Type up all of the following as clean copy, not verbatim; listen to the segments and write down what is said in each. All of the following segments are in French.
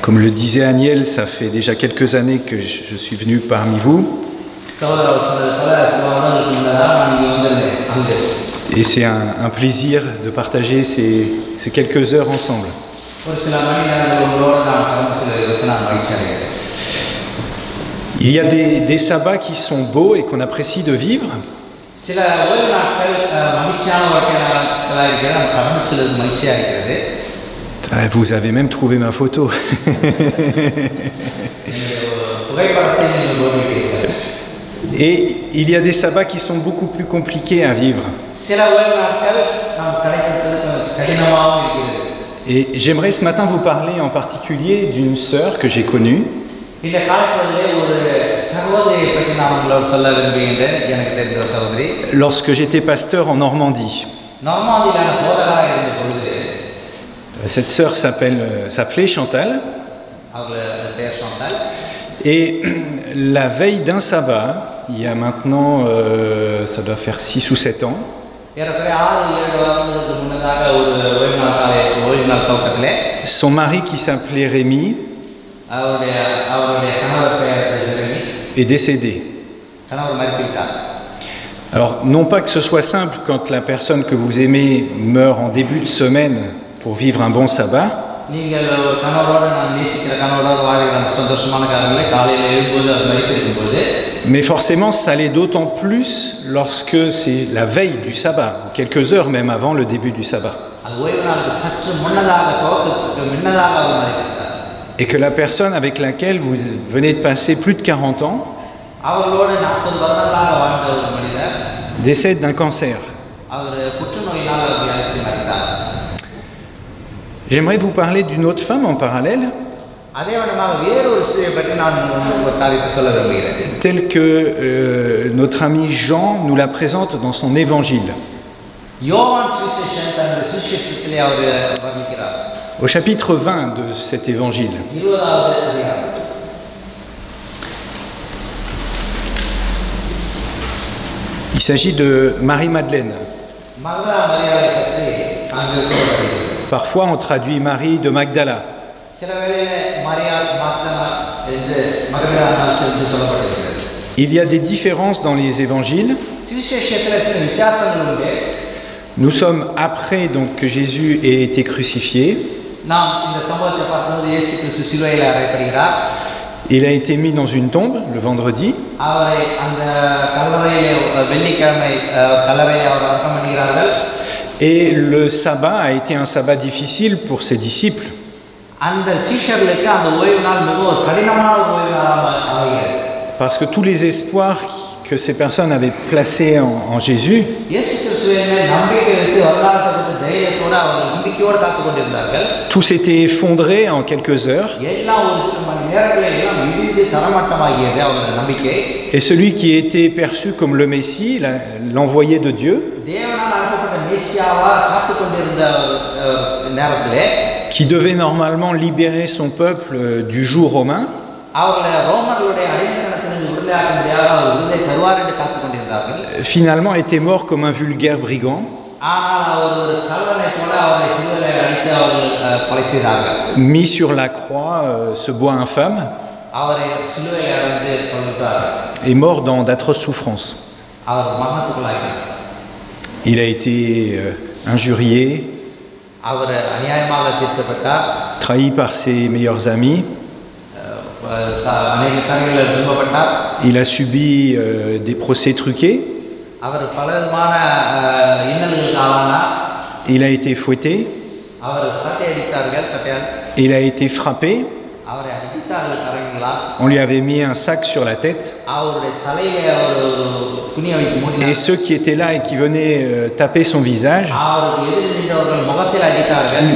Comme le disait Aniel, ça fait déjà quelques années que je suis venu parmi vous. Et c'est un plaisir de partager ces quelques heures ensemble. Il y a des sabbats qui sont beaux et qu'on apprécie de vivre. Vous avez même trouvé ma photo. Et il y a des sabbats qui sont beaucoup plus compliqués à vivre. Et j'aimerais ce matin vous parler en particulier d'une sœur que j'ai connue. Lorsque j'étais pasteur en Normandie. Cette sœur s'appelait Chantal. Et la veille d'un sabbat, il y a maintenant, ça doit faire 6 ou 7 ans, son mari qui s'appelait Rémi est décédé. Alors, non pas que ce soit simple quand la personne que vous aimez meurt en début de semaine pour vivre un bon sabbat, mais forcément ça l'est d'autant plus lorsque c'est la veille du sabbat, quelques heures même avant le début du sabbat. Et que la personne avec laquelle vous venez de passer plus de 40 ans décède d'un cancer. J'aimerais vous parler d'une autre femme en parallèle, telle que notre ami Jean nous la présente dans son évangile. Au chapitre 20 de cet évangile. Il s'agit de Marie-Madeleine. Parfois on traduit Marie de Magdala. Il y a des différences dans les évangiles. Nous sommes après donc que Jésus ait été crucifié. Il a été mis dans une tombe le vendredi. Et le sabbat a été un sabbat difficile pour ses disciples. Parce que tous les espoirs que ces personnes avaient placés en Jésus tout s'était effondré en quelques heures. Et celui qui était perçu comme le Messie, l'envoyé de Dieu, qui devait normalement libérer son peuple du joug romain, finalement était mort comme un vulgaire brigand, mis sur la croix, ce bois infâme, et mort dans d'atroces souffrances. Il a été injurié, trahi par ses meilleurs amis. Il a subi des procès truqués. Il a été fouetté. Il a été frappé. On lui avait mis un sac sur la tête. Et ceux qui étaient là et qui venaient taper son visage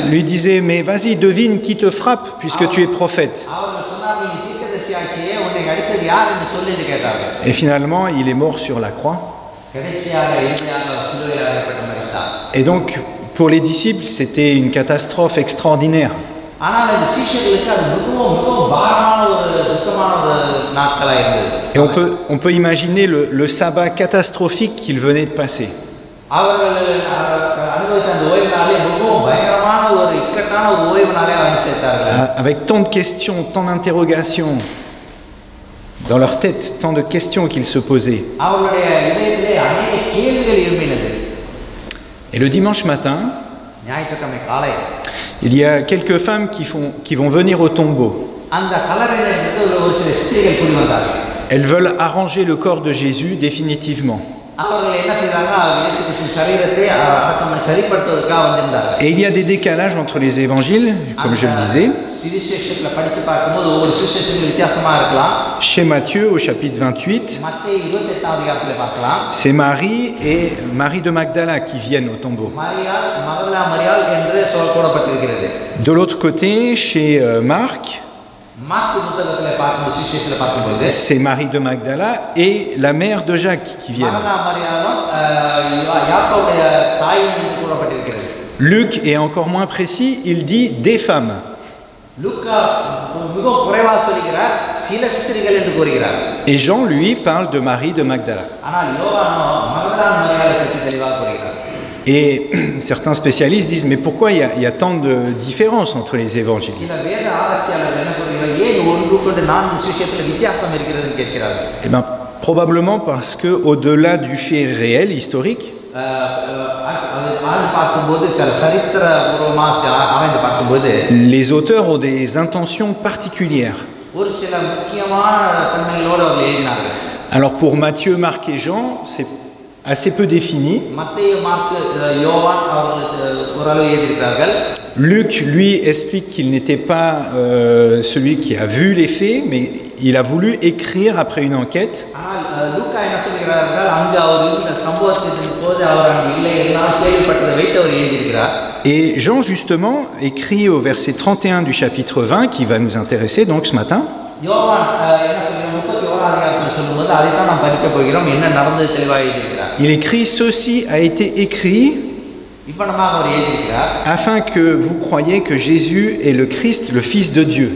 lui disaient « Mais vas-y, devine qui te frappe puisque tu es prophète. » Et finalement, il est mort sur la croix. Et donc, pour les disciples, c'était une catastrophe extraordinaire. Et on peut imaginer le sabbat catastrophique qu'il venait de passer. அவர்கள் அனுபவித்த அந்த ஓய்வு நாளை மிகவும் பயங்கரமான ஒரு இக்கட்டான ஒரு ஓய்வு நாளை அவன் சேர்த்தார்கள். Avec tant de questions, tant d'interrogations dans leur tête, tant de questions qu'ils se posaient. அவர்களுடைய இதயத்திலே அநேக கேள்விகள் எழும்பினது. Et le dimanche matin, ஞாயிற்றுக்கிழமை காலை il y a quelques femmes qui vont venir au tombeau. அந்த கல்லறையிலிருந்து ஒரு சில ஸ்திரீகள் கூடி வந்தார்கள். Elles veulent arranger le corps de Jésus définitivement. அவர்கள் என்ன செய்தாங்கன்னா இயேசு கிறிஸ்துவின் சரீரத்தை அடக்கம் சரிப்படுத்துவதற்காக வந்திருந்தார்கள். Et il y a des décalages entre les évangiles, comme je le disais. சுவிசேஷத்துல படித்து பார்க்கும்போது ஒவ்வொரு சுவிசேஷங்களும் வித்தியாசமா இருக்கலாம். Chez Matthieu au chapitre 28, மத்தேயு 28ஆம் அதிகாரத்திலே பார்க்கலாம். c'est Marie et Marie de Magdala qui viennent au tombeau. மரியாள் மகதலா மரியாள் என்று சொல்லப்பட்டிருக்கிறது. De l'autre côté, chez Marc, c'est Marie de Magdala et la mère de Jacques qui viennent. Luc est encore moins précis, il dit des femmes. Et Jean, lui, parle de Marie de Magdala. Et certains spécialistes disent, mais pourquoi il y a tant de différences entre les évangiles? Eh bien, probablement parce que, au-delà du fait réel, historique, les auteurs ont des intentions particulières. Alors pour Matthieu, Marc et Jean, c'est assez peu défini. Luc, lui, explique qu'il n'était pas celui qui a vu les faits, mais il a voulu écrire après une enquête. Et Jean, justement, écrit au verset 31 du chapitre 20, qui va nous intéresser donc ce matin. Il écrit « Ceci a été écrit afin que vous croyiez que Jésus est le Christ, le Fils de Dieu.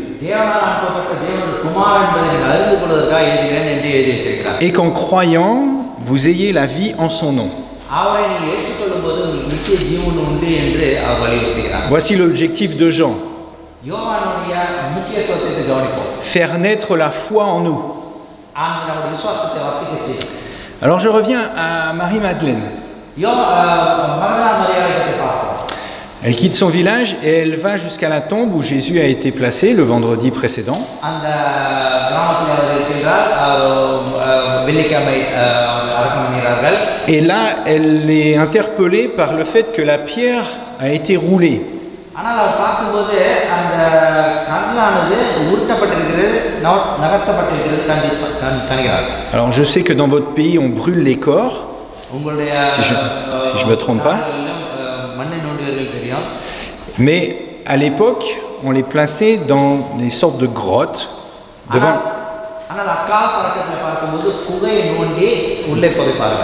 Et qu'en croyant, vous ayez la vie en son nom. » Voici l'objectif de Jean. Faire naître la foi en nous. Alors je reviens à Marie-Madeleine. Elle quitte son village et elle va jusqu'à la tombe où Jésus a été placé le vendredi précédent. Et là, elle est interpellée par le fait que la pierre a été roulée. Alors je sais que dans votre pays on brûle les corps, si je ne me trompe pas, mais à l'époque on les plaçait dans des sortes de grottes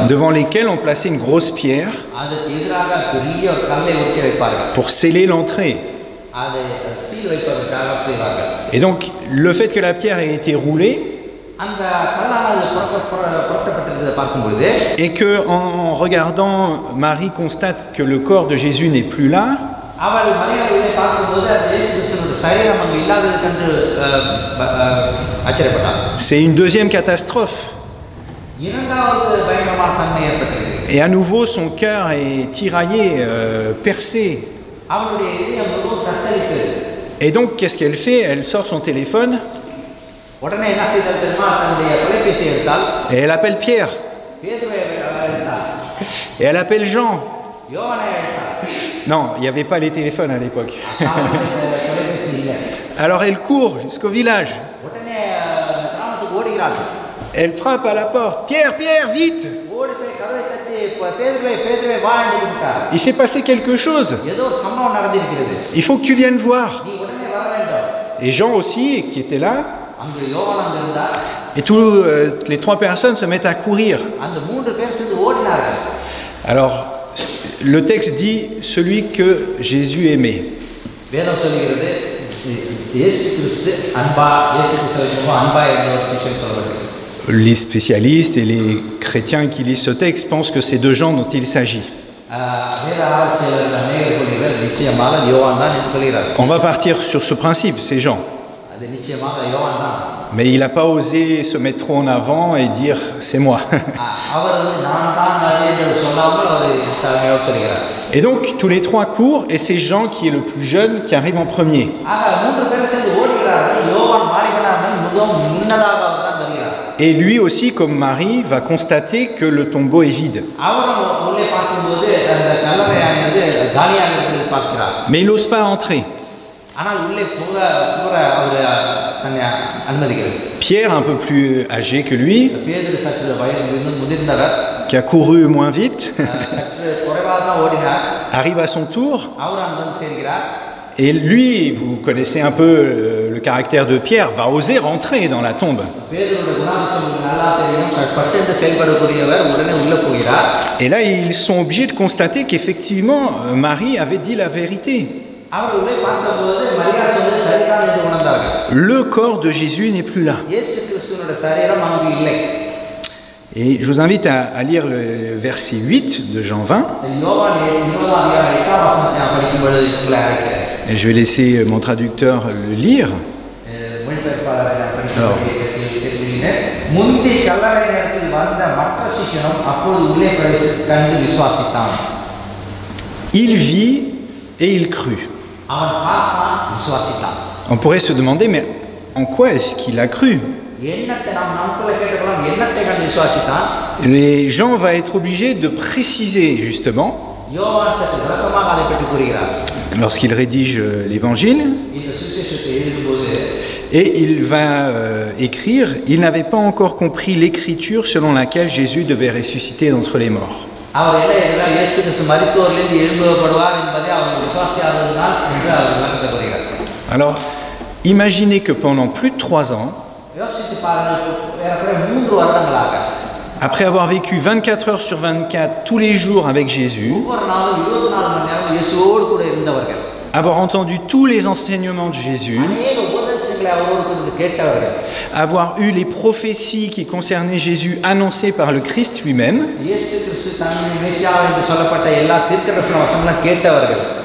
devant lesquelles on plaçait une grosse pierre pour sceller l'entrée. Et donc le fait que la pierre ait été roulée et que en regardant Marie constate que le corps de Jésus n'est plus là, c'est une deuxième catastrophe. Et à nouveau son cœur est tiraillé, percé. Et donc qu'est-ce qu'elle fait? Elle sort son téléphone et elle appelle Pierre. Et elle appelle Jean. Non, il n'y avait pas les téléphones à l'époque. Alors elle court jusqu'au village. Elle frappe à la porte. Pierre, Pierre, vite! Il s'est passé quelque chose. Il faut que tu viennes voir. Et Jean aussi, qui était là. Et les trois personnes se mettent à courir. Alors, le texte dit celui que Jésus aimait. Les spécialistes et les chrétiens qui lisent ce texte pensent que c'est de Jean dont il s'agit. On va partir sur ce principe, c'est Jean. Mais il n'a pas osé se mettre trop en avant et dire « c'est moi ». Et donc, tous les trois courent et c'est Jean qui est le plus jeune qui arrive en premier. Et lui aussi, comme Marie, va constater que le tombeau est vide. Mais il n'ose pas entrer. Pierre, un peu plus âgé que lui, qui a couru moins vite, arrive à son tour. Et lui, vous connaissez un peu le caractère de Pierre, va oser rentrer dans la tombe. Et là, ils sont obligés de constater qu'effectivement, Marie avait dit la vérité. Le corps de Jésus n'est plus là. Et je vous invite à lire le verset 8 de Jean 20. Et je vais laisser mon traducteur le lire. Alors, il vit et il crut. On pourrait se demander, mais en quoi est-ce qu'il a cru? Et Jean va être obligé de préciser justement, lorsqu'il rédige l'évangile, et il va écrire, il n'avait pas encore compris l'écriture selon laquelle Jésus devait ressusciter d'entre les morts. Alors, imaginez que pendant plus de 3 ans, après avoir vécu 24 heures sur 24 tous les jours avec Jésus, avoir entendu tous les enseignements de Jésus, avoir eu les prophéties qui concernaient Jésus annoncées par le Christ lui-même,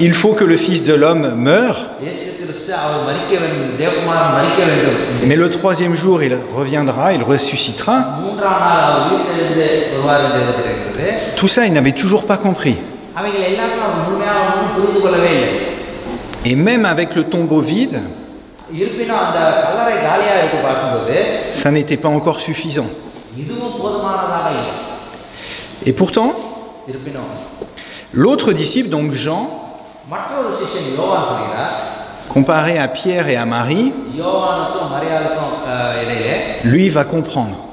il faut que le Fils de l'homme meure, mais le 3e jour il reviendra, il ressuscitera. Tout ça, il n'avait toujours pas compris. Et même avec le tombeau vide, ça n'était pas encore suffisant. Et pourtant, l'autre disciple, donc Jean, comparé à Pierre et à Marie, lui va comprendre.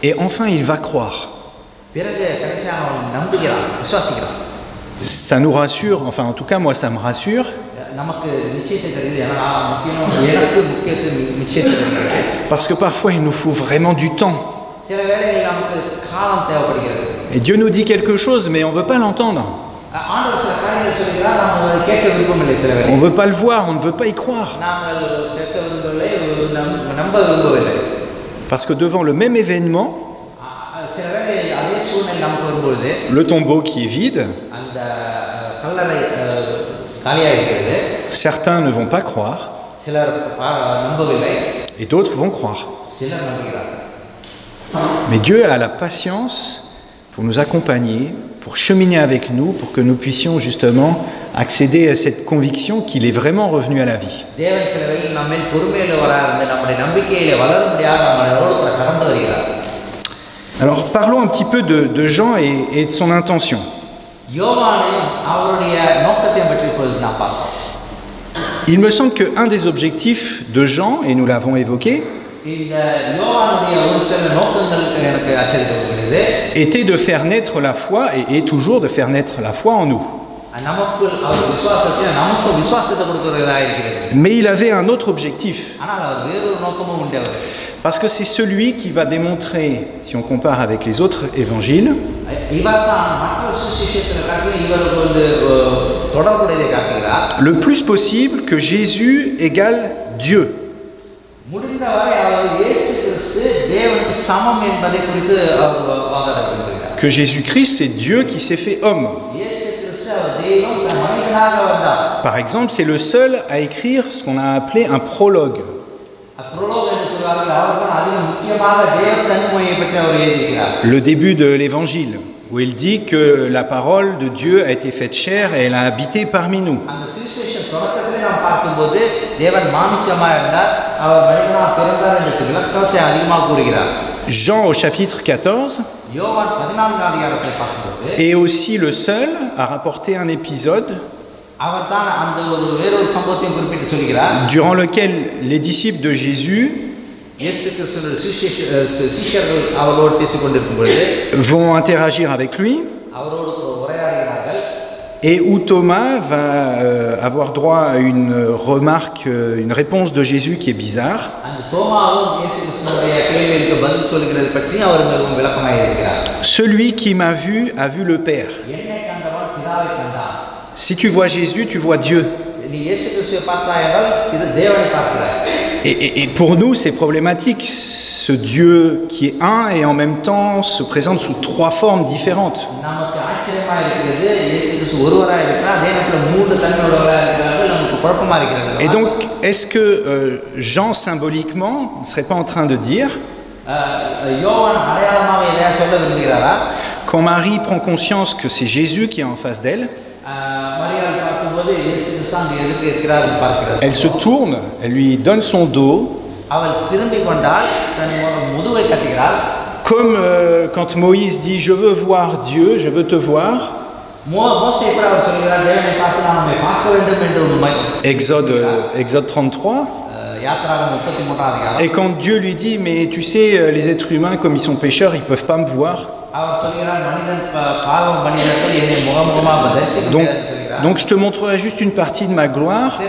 Et enfin, il va croire. Ça nous rassure, enfin en tout cas moi ça me rassure, parce que parfois il nous faut vraiment du temps. Et Dieu nous dit quelque chose mais on ne veut pas l'entendre. On ne veut pas le voir, on ne veut pas y croire. Parce que devant le même événement, le tombeau qui est vide, certains ne vont pas croire et d'autres vont croire. Mais Dieu a la patience pour nous accompagner, pour cheminer avec nous, pour que nous puissions justement accéder à cette conviction qu'il est vraiment revenu à la vie. Alors parlons un petit peu de Jean et de son intention. Il me semble qu'un des objectifs de Jean, et nous l'avons évoqué, était de faire naître la foi et est toujours de faire naître la foi en nous. Mais il avait un autre objectif. Parce que c'est celui qui va démontrer, si on compare avec les autres évangiles, le plus possible que Jésus égale Dieu. Que Jésus-Christ, c'est Dieu qui s'est fait homme. Par exemple, c'est le seul à écrire ce qu'on a appelé un prologue. Le début de l'évangile, où il dit que la parole de Dieu a été faite chair et elle a habité parmi nous. Jean au chapitre 14 est aussi le seul à rapporter un épisode durant lequel les disciples de Jésus vont interagir avec lui et où Thomas va avoir droit à une remarque, une réponse de Jésus qui est bizarre. Celui qui m'a vu a vu le Père. Si tu vois Jésus, tu vois Dieu. Et pour nous, c'est problématique, ce Dieu qui est un et en même temps se présente sous trois formes différentes. Et donc, est-ce que Jean, symboliquement, ne serait pas en train de dire, quand Marie prend conscience que c'est Jésus qui est en face d'elle, elle se tourne, elle lui donne son dos, comme quand Moïse dit « Je veux voir Dieu, je veux te voir ». Exode 33. Et quand Dieu lui dit « Mais tu sais, les êtres humains, comme ils sont pécheurs, ils ne peuvent pas me voir. » Donc je te montrerai juste une partie de ma gloire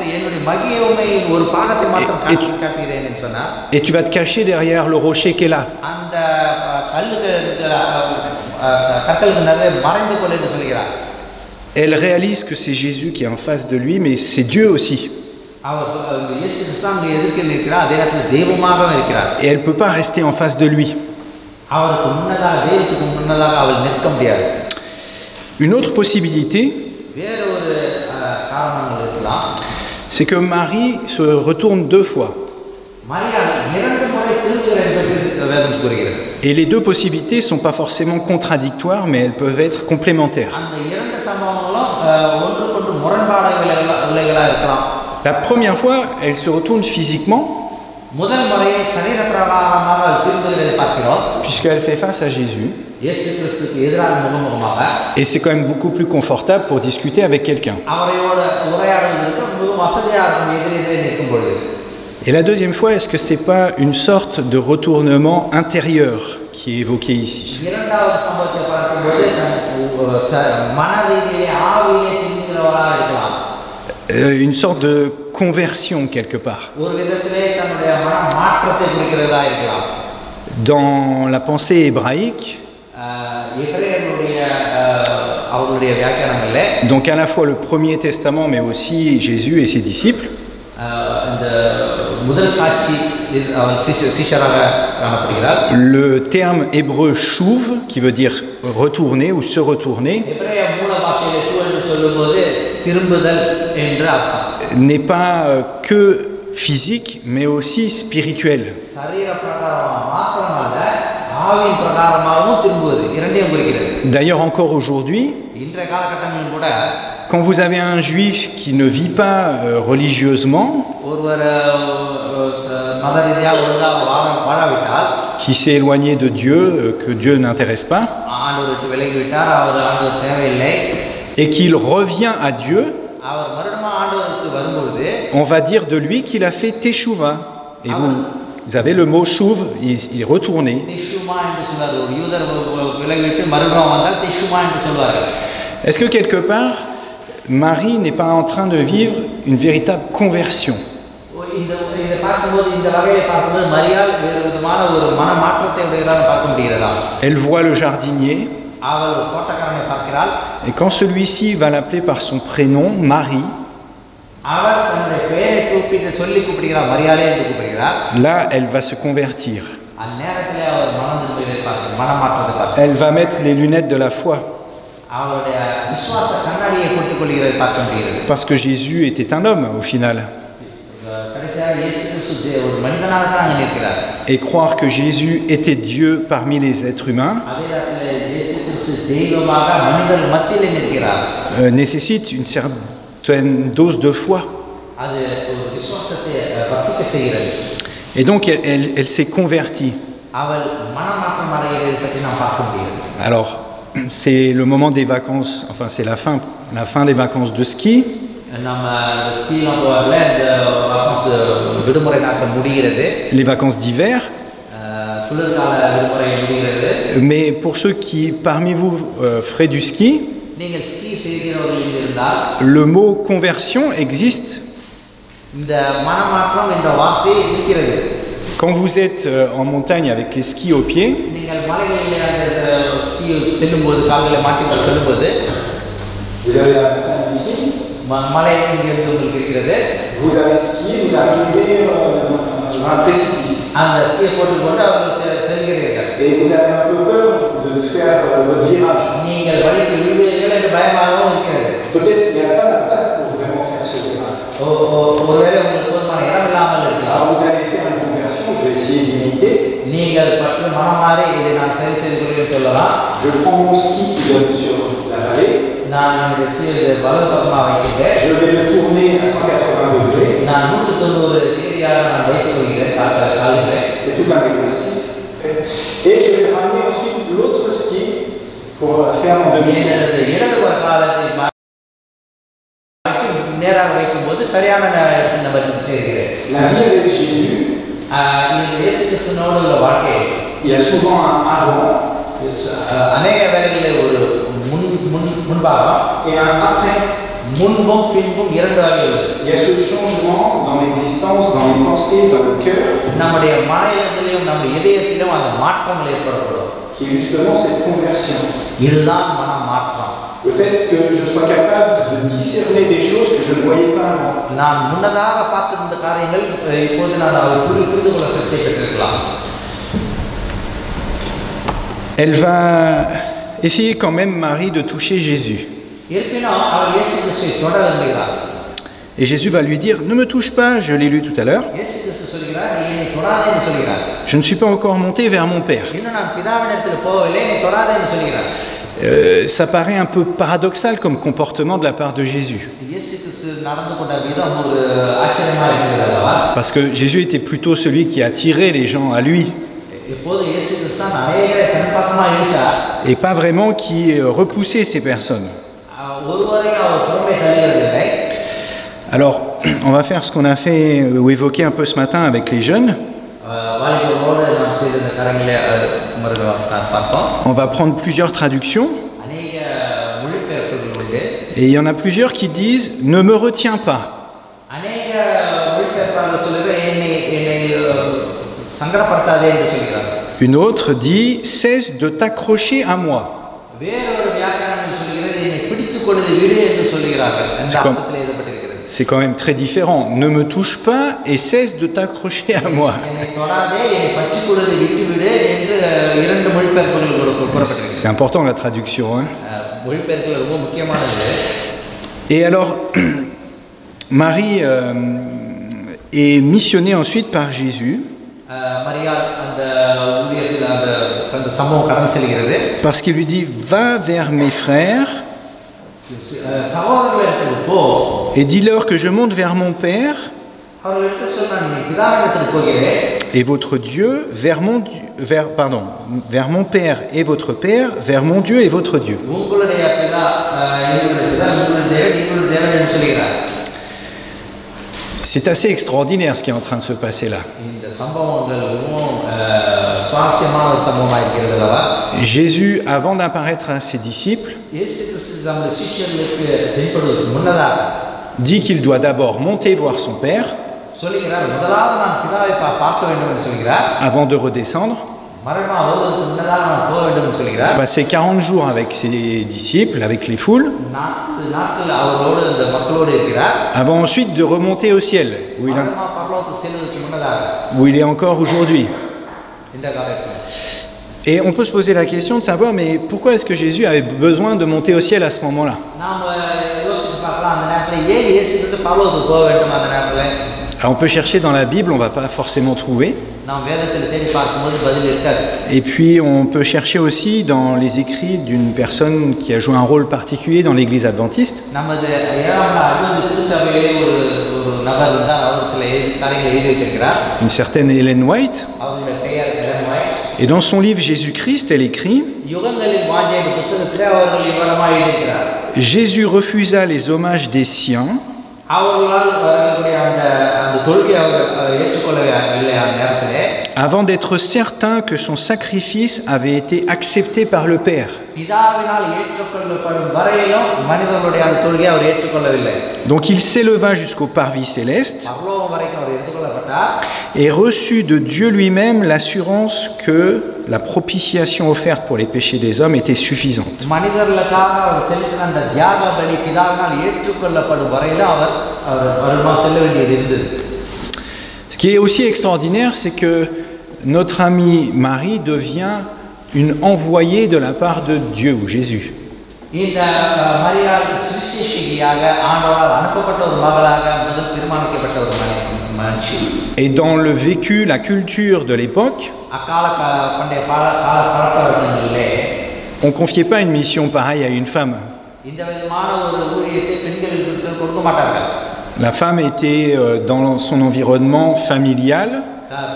et tu vas te cacher derrière le rocher qui est là. Elle réalise que c'est Jésus qui est en face de lui, mais c'est Dieu aussi. Et elle ne peut pas rester en face de lui. Une autre possibilité, c'est que Marie se retourne deux fois. Et les deux possibilités ne sont pas forcément contradictoires, mais elles peuvent être complémentaires. La première fois, elle se retourne physiquement, puisqu'elle fait face à Jésus. Et c'est quand même beaucoup plus confortable pour discuter avec quelqu'un. Et la deuxième fois, est-ce que c'est pas une sorte de retournement intérieur qui est évoqué ici? Une sorte de conversion quelque part. Dans la pensée hébraïque, donc à la fois le Premier Testament, mais aussi Jésus et ses disciples, le terme hébreu chouv, qui veut dire retourner ou se retourner, n'est pas que physique, mais aussi spirituel. D'ailleurs, encore aujourd'hui, quand vous avez un juif qui ne vit pas religieusement, qui s'est éloigné de Dieu, que Dieu n'intéresse pas, et qu'il revient à Dieu, on va dire de lui qu'il a fait teshuva. Et vous avez le mot chouv, il est retourné. Est-ce que quelque part, Marie n'est pas en train de vivre une véritable conversion? Elle voit le jardinier, et quand celui-ci va l'appeler par son prénom, Marie, là, elle va se convertir. அந்நேரத்துல அவர் மனம் திரும்பியதை பார்க்க மனமாற்றத்தை பார்க்க Elle va mettre les lunettes de la foi. அவருடைய விசுவாச கண்ணாடியை போட்டுக் கொள்கிறதை பார்க்க முடிகிறது. Parce que Jésus était un homme au final. கடைசியாக இயேசு கிறிஸ்து ஒரு மனிதனாக தான் அங்கே நிற்கிறார். Et croire que Jésus était Dieu parmi les êtres humains அதே நேரத்தில் இயேசு கிறிஸ்து தெய்வமாக மனிதர் மத்தியிலே நிற்கிறார். Nécessite une certaine dose de foi. அது ஒரு விசுவாசத்தை வர்த்திக்க செய்கிறது. Et donc elle s'est convertie. அவள் மனமாற்றம் அடைகிறதை பற்றி நாம் பார்க்க முடியாது. Alors c'est le moment des vacances, enfin c'est la fin des vacances de ski. நம்ம ஸ்ரீலங்காவில் இந்த வாக்கன்ஸ் விடுமுறை நாட்கள் முடிகிறது. Les vacances d'hiver. குளிர்கால விடுமுறை முடிகிறது. Mais pour ceux qui parmi vous feraient du ski, நீங்கள் ஸ்கீ செய்கிறவர்கள் இருந்தால் le mot conversion existe. இந்த மனமாற்றம் என்ற வார்த்தை இருக்கிறது. Quand vous êtes en montagne avec les skis aux pieds, நீங்கள் மலைகளிலே அந்த ஸ்கீ செல்லும்போது கால்களை மாட்டி செல்லும்போது vous avez la montagne ici. மலை இங்கிருந்து உங்களுக்கு இருக்கிறது. Vous avez skié, vous arrivez dans un précipice. அந்த ஸ்கீயை போட்டுக்கொண்டு அவர்கள் செல்கிறீர்கள். Et vous avez un peu peur de faire votre virage. நீங்கள் வழிக்கு விழுவீர்கள் என்று பயமாகவும் இருக்கிறது. Peut-être qu'il n'y a pas la place pour vraiment faire ce virage. ஒருவேளை உங்களுக்கு போதுமான இடம் இல்லாமல் இருக்கலாம். Alors vous allez faire une conversion, je vais essayer d'imiter. நீங்கள் பற்றி மனமாறி இதை நான் சரி செய்து கொள்கிறேன் சொல்லலாம். Je prends mon ski qui donne sur la vallée. நான் என்னுடைய ஸ்கீயை வலது பக்கமாக வைக்கிறேன். Je vais le tourner à 180 degrés. நான் 190 டிகிரியாக நான் வைத்துக் கொள்கிறேன் கால்களை. C'est tout un exercice. Et je vais ramener ensuite l'autre ski pour faire en demi-tour. இடது காலத்தை நேராக வைக்கும்போது சரியான இடத்தில் நம்ம செய்கிறேன். La vie avec Jésus, இயேசு கிறிஸ்துவோடு உள்ள வாழ்க்கை il y a souvent un avant அநேக வேளைகளில் ஒரு முன்பாகம் et un après. முன்பும் பின்பும் இரண்டு வகை உள்ளது. Il y a ce changement dans l'existence, dans les pensées, dans le cœur, நம்முடைய மனதிலும் நம்முடைய இதயத்திலும் அந்த மாற்றங்கள் ஏற்படக்கூடும். qui est justement cette conversion. இதுதான் மன மாற்றம். Le fait que je sois capable de discerner des choses que je ne voyais pas avant. நான் முன்னதாக பார்த்திருந்த காரியங்கள் இப்போது நான் அதை புரிந்து கொள்ள சக்தியை பெற்றிருக்கலாம். Elle va essayer quand même, Marie, de toucher Jésus. Et Jésus va lui dire, ne me touche pas, je l'ai lu tout à l'heure. Je ne suis pas encore monté vers mon Père. Ça paraît un peu paradoxal comme comportement de la part de Jésus. Parce que Jésus était plutôt celui qui attirait les gens à lui. Et pas vraiment qui repoussait ces personnes. Alors, on va faire ce qu'on a fait ou évoqué un peu ce matin avec les jeunes. On va prendre plusieurs traductions. Et il y en a plusieurs qui disent « ne me retiens pas ». Une autre dit « cesse de t'accrocher à moi ». C'est quand même très différent. Ne me touche pas et cesse de t'accrocher à moi. C'est important la traduction. Hein? Et alors, Marie est missionnée ensuite par Jésus. Parce qu'il lui dit, va vers mes frères et dis-leur que je monte vers mon Père et votre Dieu, vers mon Père et votre Père, vers mon Dieu et votre Dieu. C'est assez extraordinaire ce qui est en train de se passer là. Jésus, avant d'apparaître à ses disciples, dit qu'il doit d'abord monter voir son Père avant de redescendre, passer 40 jours avec ses disciples, avec les foules, avant ensuite de remonter au ciel, où il est encore aujourd'hui. இந்த காலத்துல Et on peut se poser la question de savoir, mais pourquoi est-ce que Jésus avait besoin de monter au ciel à ce moment-là? நாம யோசிச்சு பார்க்கலாம் அந்த நேரத்துல ஏன் இயேசு கிறிஸ்து பரலோகத்துக்கு போக வேண்டும் அந்த நேரத்துல. Alors on peut chercher dans la Bible, on ne va pas forcément trouver. நாம் வேதத்துல தேடி பார்க்கும்போது பதில் இருக்காது. Et puis on peut chercher aussi dans les écrits d'une personne qui a joué un rôle particulier dans l'église adventiste. நமது 7ஆம் அட்வென்ட் திருச்சபையிலே ஒரு நபர் இருந்தார். அவர் சில காரியங்களை எழுதி வைத்திருக்கிறார். Une certaine Ellen White. அவருடைய பெயர் Elon white. Et dans son livre Jésus-Christ, elle écrit: யுகங்களின் வாஞ்சை என்ற புத்தகத்திலே அவர்கள் இவ்விதமாக எழுதியிருக்கிறார். Jésus refusa les hommages des siens. அவர்களால் வரக்கூடிய அந்த தொழுகை அவர் ஏற்றுக்கொள்ளவில்லை அந்த நேரத்திலே. Avant d'être certain que son sacrifice avait été accepté par le Père. பிதாவினால் ஏற்றுக்கொள்ளப்படும் வரையிலும் மனிதர்களுடைய அந்த தொழுகையை அவர் ஏற்றுக்கொள்ளவில்லை. Donc il s'éleva jusqu'au parvis céleste பரலோகம் வரைக்கும் அவர் ஏற்றுக்கொள்ளப்பட்டார். et reçut de Dieu lui-même l'assurance que la propitiation offerte pour les péchés des hommes était suffisante. மனிதர்களுக்காக அவர் செலுத்தின அந்த தியாக பலி பிதாவினால் ஏற்றுக்கொள்ளப்படும் வரையிலும் அவர் வருமா செல்ல வேண்டியது இருந்தது. Ce qui est aussi extraordinaire, c'est que notre amie Marie devient une envoyée de la part de Dieu ou Jésus. இந்த மரியாள் சுவிசேஷியாக ஆண்டவரால் அனுப்பப்பட்ட ஒரு மகளாக முதல் தீர்மானிக்கப்பட்ட ஒரு மனுஷி. Et dans le vécu, la culture de l'époque, அக்கால பண்டைய கால பழக்கவழக்கங்களிலே on ne confiait pas une mission pareille à une femme. இந்த விதமான ஒரு ஊழியத்தை பெண்களுக்கு கொடுக்க மாட்டார்கள். La femme était dans son environnement familial,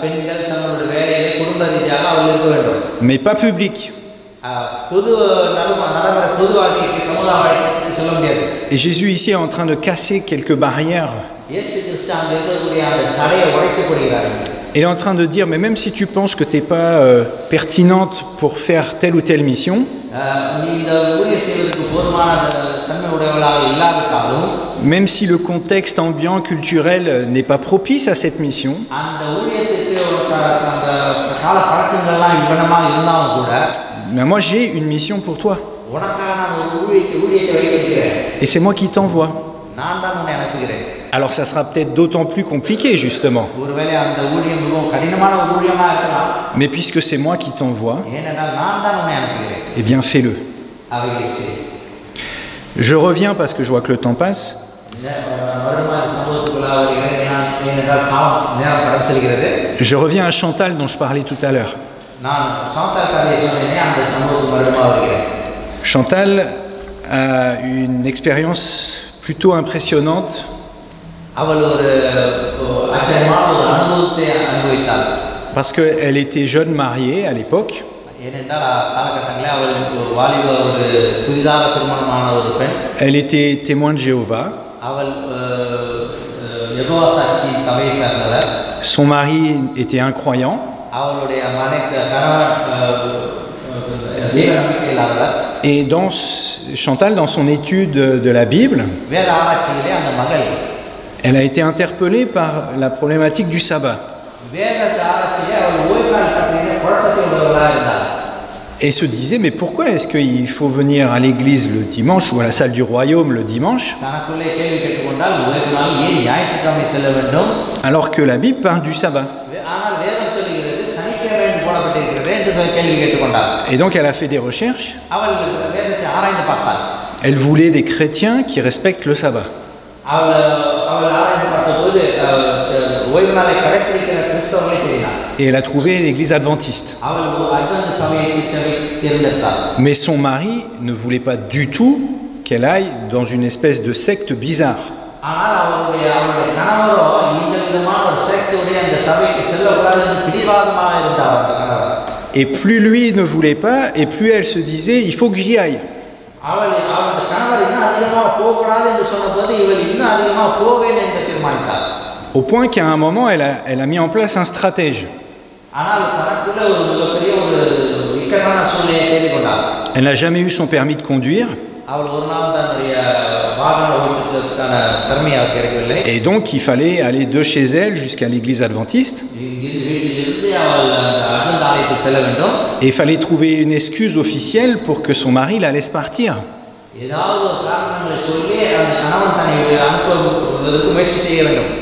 பெண்கள் தங்களுடைய வேலையை குடும்ப ரீதியாக அவர்கள் இருக்க வேண்டும். mais pas public. பொது நடைமுறை பொது வாழ்க்கைக்கு சமுதாய வாழ்க்கைக்கு சொல்ல முடியாது. Et Jésus ici est en train de casser quelques barrières. இயேசு கிறிஸ்து அங்கே இருக்கக்கூடிய அந்த தடையை உடைத்து போடுகிறார். Il est en train de dire, mais même si tu penses que tu n'es pas pertinente pour faire telle ou telle mission, même si le contexte ambiant culturel n'est pas propice à cette mission, mais moi j'ai une mission pour toi. Et c'est moi qui t'envoie. Alors ça sera peut-être d'autant plus compliqué justement. Mais puisque c'est moi qui t'envoie, eh bien fais-le. Je reviens parce que je vois que le temps passe. Je reviens à Chantal dont je parlais tout à l'heure. Chantal a une expérience plutôt impressionnante. Parce qu'elle était jeune mariée à l'époque. Elle était témoin de Jéhovah. Son mari était incroyant. Et Chantal, dans son étude de la Bible, elle a été interpellée par la problématique du sabbat. Et se disait, mais pourquoi est-ce qu'il faut venir à l'église le dimanche ou à la salle du royaume le dimanche, alors que la Bible parle du sabbat? Et donc elle a fait des recherches. Elle voulait des chrétiens qui respectent le sabbat. Et elle a trouvé l'église adventiste. Mais son mari ne voulait pas du tout qu'elle aille dans une espèce de secte bizarre. Et plus lui ne voulait pas, et plus elle se disait, il faut que j'y aille. Au point qu'à un moment, elle a mis en place un stratège. Elle n'a jamais eu son permis de conduire. Et donc il fallait aller de chez elle jusqu'à l'église adventiste. Et il fallait trouver une excuse officielle pour que son mari la laisse partir.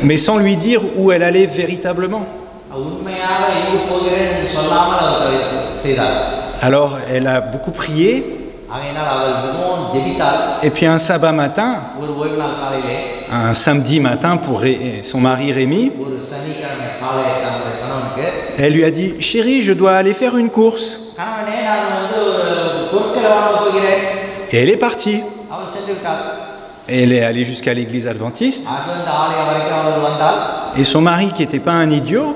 Mais sans lui dire où elle allait véritablement. Alors elle a beaucoup prié. Et puis un sabbat matin, un samedi matin pour son mari Rémi, elle lui a dit « Chérie, je dois aller faire une course ». Et elle est partie. Et elle est allée jusqu'à l'église adventiste. Et son mari, qui n'était pas un idiot,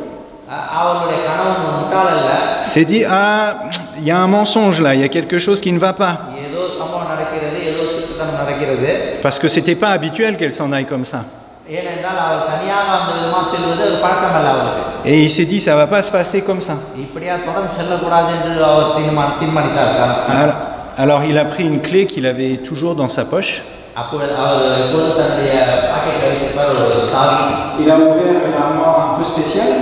s'est dit « Ah, il y a un mensonge là, il y a quelque chose qui ne va pas ». Parce que c'était pas habituel qu'elle s'en aille comme ça. Et il s'est dit, ça va pas se passer comme ça. Alors il a pris une clé qu'il avait toujours dans sa poche. Il a ouvert une armoire un peu spéciale.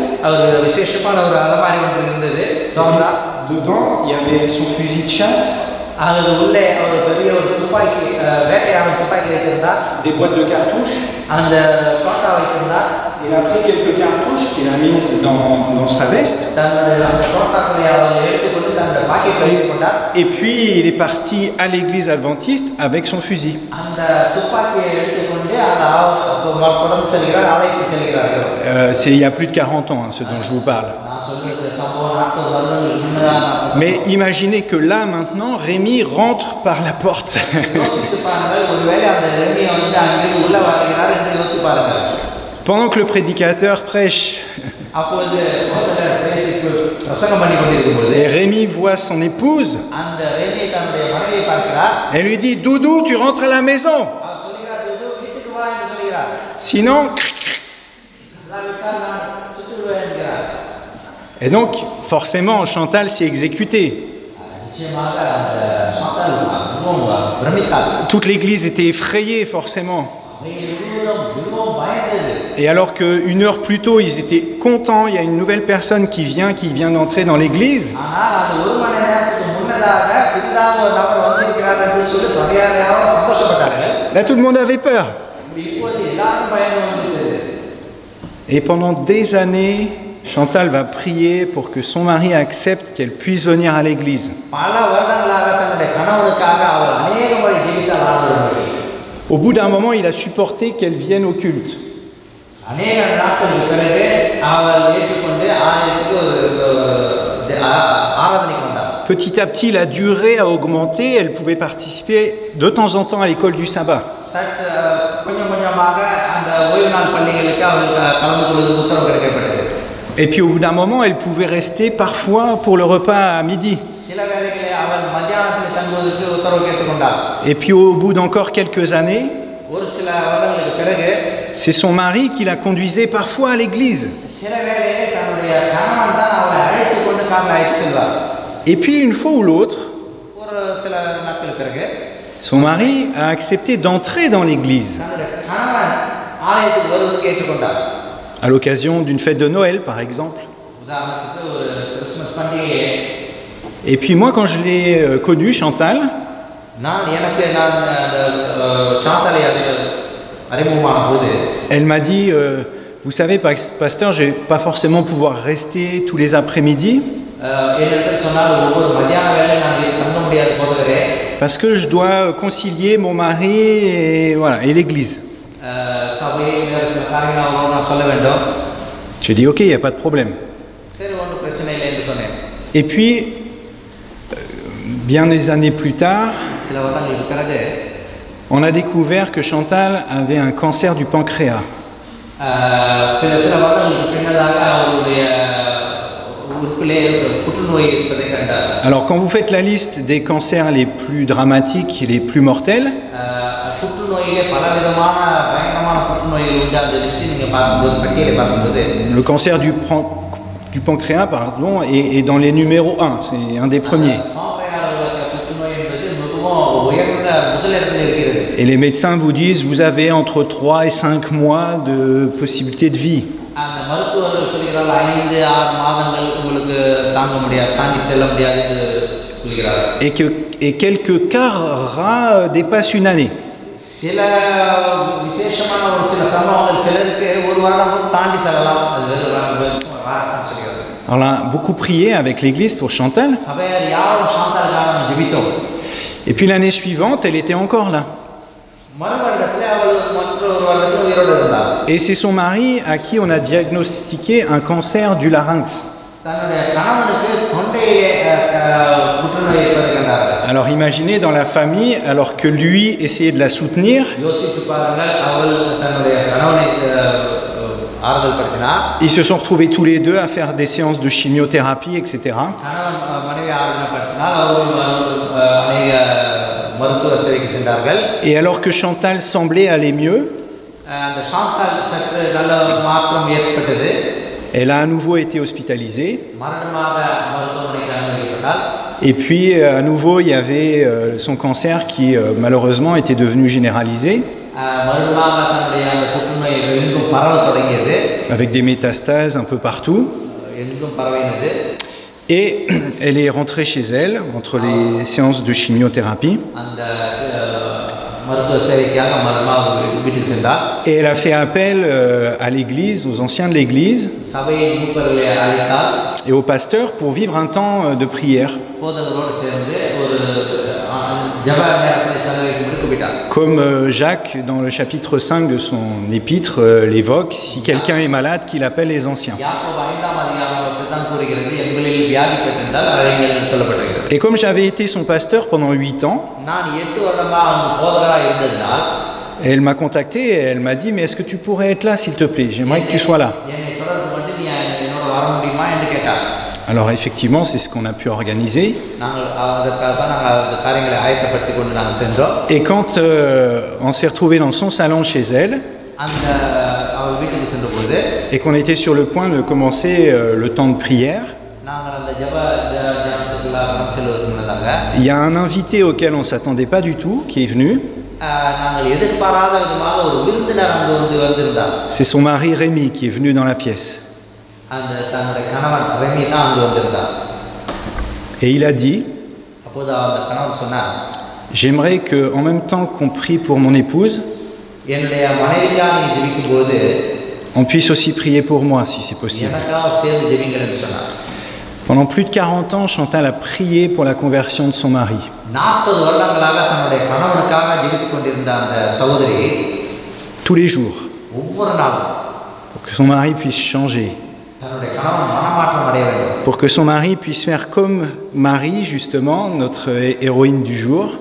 Dedans, il y avait son fusil de chasse. Des boîtes de cartouches. Il a pris quelques cartouches qu'il a mises dans sa veste. Et puis il est parti à l'église adventiste avec son fusil. C'est il y a plus de 40 ans, ce dont je vous parle. Mais imaginez que là, maintenant, Rémi rentre par la porte. Pendant que le prédicateur prêche. Et Rémi voit son épouse. Elle lui dit, Doudou, tu rentres à la maison. Sinon... Et donc, forcément, Chantal s'est exécutée. Toute l'église était effrayée, forcément. Et alors qu'une heure plus tôt, ils étaient contents, il y a une nouvelle personne qui vient d'entrer dans l'église. Là, tout le monde avait peur. Et pendant des années, Chantal va prier pour que son mari accepte qu'elle puisse venir à l'église. Au bout d'un moment, il a supporté qu'elle vienne au culte. Petit à petit, la durée a augmenté. Elle pouvait participer de temps en temps à l'école du sabbat. Et puis au bout d'un moment, elle pouvait rester parfois pour le repas à midi. Et puis au bout d'encore quelques années, c'est son mari qui la conduisait parfois à l'église. Et puis une fois ou l'autre, son mari a accepté d'entrer dans l'église. À l'occasion d'une fête de Noël, par exemple. Et puis moi, quand je l'ai connue, Chantal, elle m'a dit, vous savez, pasteur, je ne vais pas forcément pouvoir rester tous les après-midi. Parce que je dois concilier mon mari et l'église. J'ai dit ok, il n'y a pas de problème. Et puis, bien des années plus tard, on a découvert que Chantal avait un cancer du pancréas. Alors quand vous faites la liste des cancers les plus dramatiques et les plus mortels, le cancer du pancréas est dans les numéros 1, c'est un des premiers. Et les médecins vous disent vous avez entre 3 et 5 mois de possibilité de vie. Et quelques cas rares dépassent une année. Alors, on a beaucoup prié avec l'église pour Chantal. Et puis l'année suivante, elle était encore là. Et c'est son mari à qui on a diagnostiqué un cancer du larynx. Alors imaginez dans la famille, alors que lui essayait de la soutenir, ils se sont retrouvés tous les deux à faire des séances de chimiothérapie, etc. Et alors que Chantal semblait aller mieux, elle a à nouveau été hospitalisée. Et puis à nouveau, il y avait son cancer qui malheureusement était devenu généralisé, avec des métastases un peu partout. Et elle est rentrée chez elle entre les séances de chimiothérapie. Et elle a fait appel à l'église, aux anciens de l'église et au pasteur pour vivre un temps de prière. Comme Jacques, dans le chapitre 5 de son épître, l'évoque, si quelqu'un est malade, qu'il appelle les anciens. Et comme j'avais été son pasteur pendant 8 ans, elle m'a contacté et elle m'a dit « Mais est-ce que tu pourrais être là, s'il te plaît? J'aimerais que tu sois là. » Alors effectivement, c'est ce qu'on a pu organiser. Et quand on s'est retrouvé dans son salon chez elle, et qu'on était sur le point de commencer le temps de prière, il y a un invité auquel on ne s'attendait pas du tout qui est venu. C'est son mari Rémi qui est venu dans la pièce. Et il a dit, j'aimerais qu'en même temps qu'on prie pour mon épouse, on puisse aussi prier pour moi si c'est possible. Pendant plus de 40 ans, Chantal a prié pour la conversion de son mari. Tous les jours. Pour que son mari puisse changer. Pour que son mari puisse faire comme Marie, justement, notre héroïne du jour.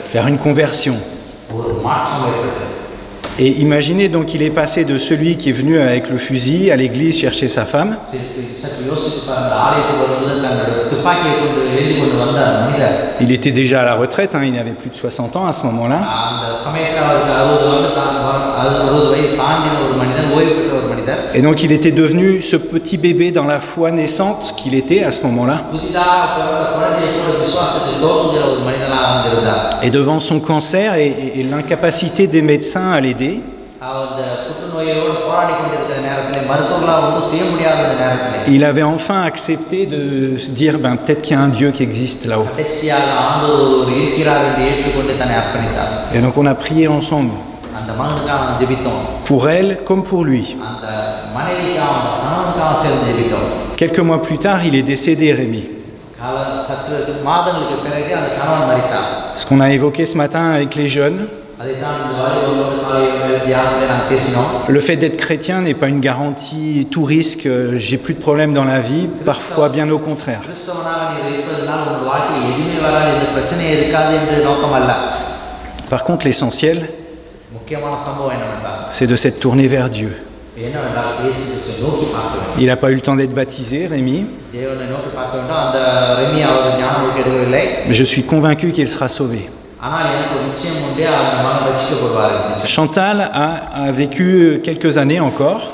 Faire une conversion. Et imaginez donc qu'il est passé de celui qui est venu avec le fusil à l'église chercher sa femme, il était déjà à la retraite, hein, il n'avait plus de 60 ans à ce moment-là. Et donc il était devenu ce petit bébé dans la foi naissante qu'il était à ce moment-là. Et devant son cancer et l'incapacité des médecins à l'aider, il avait enfin accepté de se dire peut-être qu'il y a un Dieu qui existe là-haut. Et donc on a prié ensemble. Pour elle comme pour lui. Quelques mois plus tard, il est décédé, Rémi. Ce qu'on a évoqué ce matin avec les jeunes, le fait d'être chrétien n'est pas une garantie, tout risque, j'ai plus de problèmes dans la vie, parfois bien au contraire. Par contre, l'essentiel, c'est de s'être tourné vers Dieu. Il n'a pas eu le temps d'être baptisé, Rémi. Mais je suis convaincu qu'il sera sauvé. Chantal a vécu quelques années encore.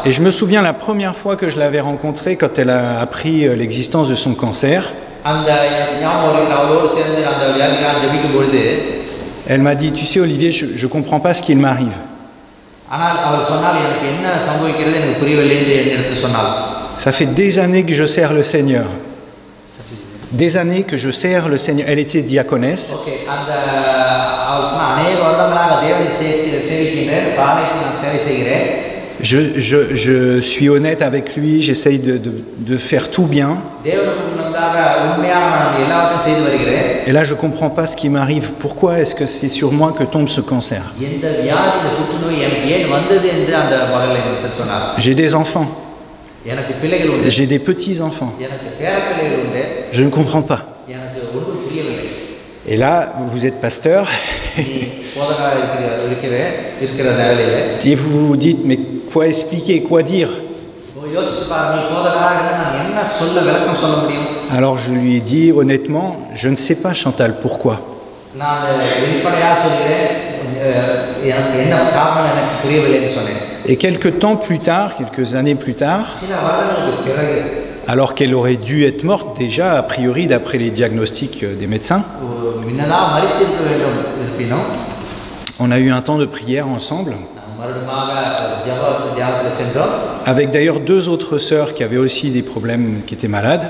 Et je me souviens la première fois que je l'avais rencontrée, quand elle a appris l'existence de son cancer. Elle m'a dit, tu sais Olivier, je ne comprends pas ce qu'il m'arrive. Ça fait des années que je sers le Seigneur. des années que je sers le Seigneur. Elle était diaconesse. Okay அந்த அவர் சொன்ன அநேக வருடங்களாக தேவனை சேவிக்கின்றேன், பாளையத்தை நான் சேவை செய்கிறேன். Je suis honnête avec lui, j'essaye de faire tout bien. Et là, je ne comprends pas ce qui m'arrive. Pourquoi est-ce que c'est sur moi que tombe ce cancer? J'ai des enfants. J'ai des petits-enfants. Je ne comprends pas. Et là, vous êtes pasteur. Et vous vous dites, mais quoi expliquer, quoi dire? Alors je lui ai dit honnêtement, je ne sais pas Chantal, pourquoi. Et quelques temps plus tard, quelques années plus tard, alors qu'elle aurait dû être morte déjà, a priori, d'après les diagnostics des médecins, on a eu un temps de prière ensemble, avec d'ailleurs 2 autres sœurs qui avaient aussi des problèmes, qui étaient malades.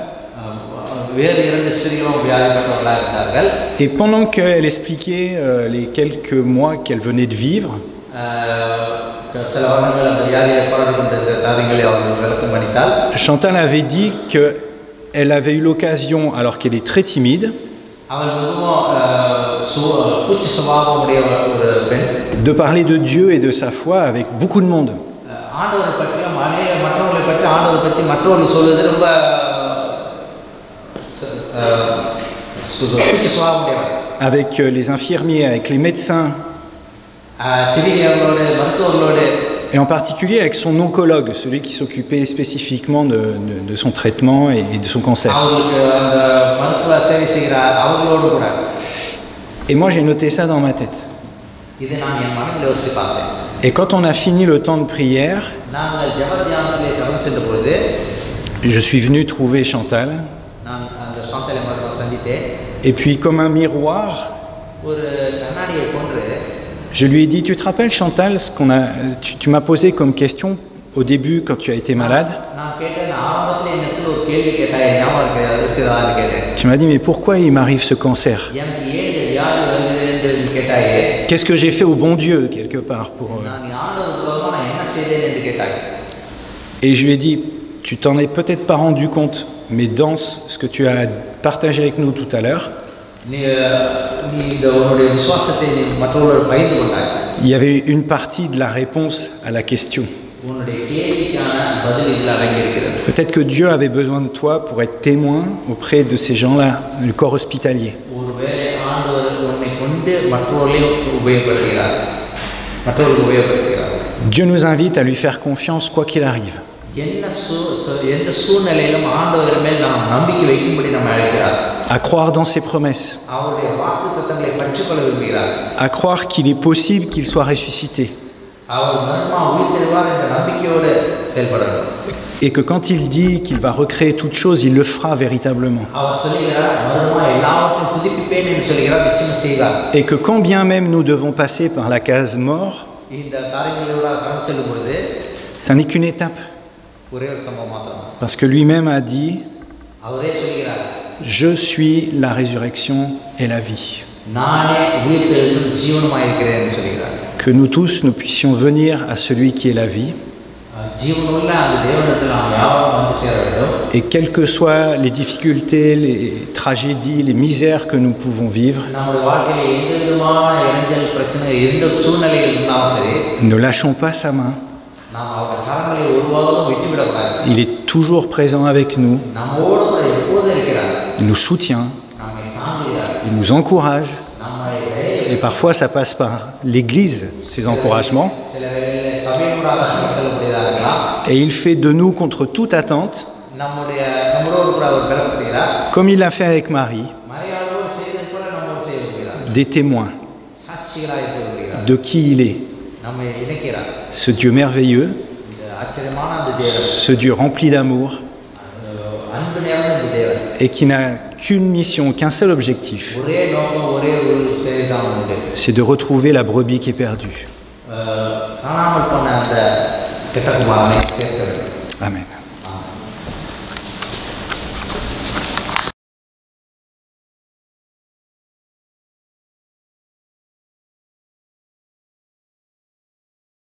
Et pendant qu'elle expliquait les quelques mois qu'elle venait de vivre, Chantal avait dit qu'elle avait eu l'occasion, alors qu'elle est très timide, de parler de Dieu et de sa foi avec beaucoup de monde. Avec les infirmiers, avec les médecins, et en particulier avec son oncologue, celui qui s'occupait spécifiquement de son traitement et de son cancer. Et moi j'ai noté ça dans ma tête. Et quand on a fini le temps de prière, je suis venu trouver Chantal. Et puis comme un miroir, je lui ai dit, tu te rappelles Chantal, ce tu m'as posé comme question au début quand tu as été malade? Tu m'as dit, mais pourquoi il m'arrive ce cancer? Qu'est-ce que j'ai fait au bon Dieu, quelque part pour... Et je lui ai dit, tu t'en es peut-être pas rendu compte, mais dans ce que tu as partagé avec nous tout à l'heure, il y avait une partie de la réponse à la question. Peut-être que Dieu avait besoin de toi pour être témoin auprès de ces gens-là, du corps hospitalier. Dieu nous invite à lui faire confiance quoi qu'il arrive. À croire dans ses promesses. À croire qu'il est possible qu'il soit ressuscité. Et que quand il dit qu'il va recréer toute chose, il le fera véritablement. Et que quand bien même nous devons passer par la case mort, ça n'est qu'une étape. Parce que lui-même a dit, je suis la résurrection et la vie. Que nous tous, nous puissions venir à celui qui est la vie. Et quelles que soient les difficultés, les tragédies, les misères que nous pouvons vivre, ne lâchons pas sa main. Il est toujours présent avec nous. Il nous soutient. Il nous encourage. Et parfois ça passe par l'Église, ces encouragements. Et il fait de nous, contre toute attente, comme il l'a fait avec Marie, des témoins de qui il est. Ce Dieu merveilleux, ce Dieu rempli d'amour, et qui n'a qu'une mission, qu'un seul objectif, c'est de retrouver la brebis qui est perdue. Amen.